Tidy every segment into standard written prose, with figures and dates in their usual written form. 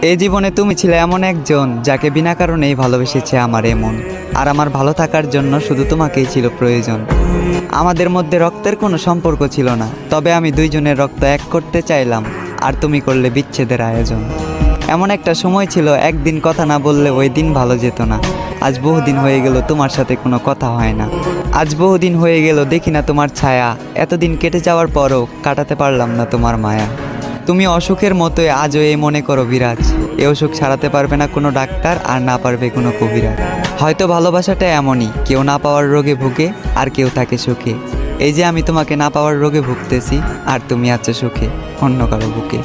এই জীবনে তুমি ছিলে এমন একজন যাকে বিনা কারণেই ভালোবেসেছে আমার এমন। আর আমার ভালো থাকার জন্য শুধু তোমাকেই ছিল প্রয়োজন। আমাদের মধ্যে রক্তের কোনো সম্পর্ক ছিল না, তবে আমি দুইজনের রক্ত এক করতে চাইলাম, আর তুমি করলে বিচ্ছেদের আয়োজন। এমন একটা সময় ছিল, একদিন কথা না বললে ওই দিন ভালো যেত না। আজ বহুদিন হয়ে গেল তোমার সাথে কোনো কথা হয় না। আজ বহুদিন হয়ে গেল দেখি না তোমার ছায়া। এতদিন কেটে যাওয়ার পরও কাটাতে পারলাম না তোমার মায়া। তুমি অসুখের মতোই আজও এই মনে করো বিরাজ। এ অসুখ সারাতে পারবে না কোনো ডাক্তার, আর না পারবে কোনো কবিরাজ। হয়তো ভালোবাসাটা এমনই, কেউ না পাওয়ার রোগে ভুগে আর কেউ থাকে সুখে। এই যে আমি তোমাকে না পাওয়ার রোগে ভুগতেছি, আর তুমি আছো সুখে অন্য কারো বুকে।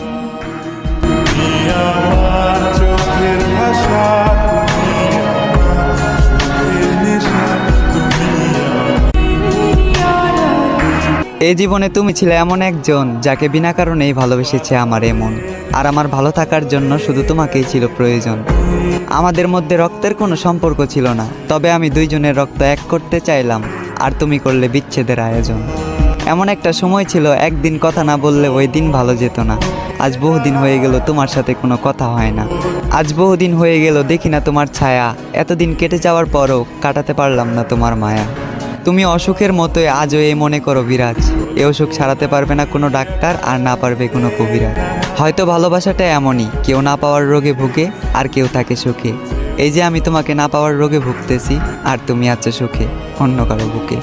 এই জীবনে তুমি ছিলে এমন একজন যাকে বিনা কারণেই ভালোবেসেছে আমার এমন। আর আমার ভালো থাকার জন্য শুধু তোমাকেই ছিল প্রয়োজন। আমাদের মধ্যে রক্তের কোনো সম্পর্ক ছিল না, তবে আমি দুইজনের রক্ত এক করতে চাইলাম, আর তুমি করলে বিচ্ছেদের আয়োজন। এমন একটা সময় ছিল, একদিন কথা না বললে ওই দিন ভালো যেত না। আজ বহুদিন হয়ে গেল তোমার সাথে কোনো কথা হয় না। আজ বহুদিন হয়ে গেল দেখি না তোমার ছায়া। এতদিন কেটে যাওয়ার পরও কাটাতে পারলাম না তোমার মায়া। তুমি অসুখের মতোই আজও এই মনে করো বিরাজ। এ অসুখ সারাতে পারবে না কোনো ডাক্তার, আর না পারবে কোনো কবিরাজ। হয়তো ভালোবাসাটা এমনই, কেউ না পাওয়ার রোগে ভুগে আর কেউ থাকে সুখে। এই যে আমি তোমাকে না পাওয়ার রোগে ভুগতেছি, আর তুমি আছো সুখে অন্য কারো বুকে।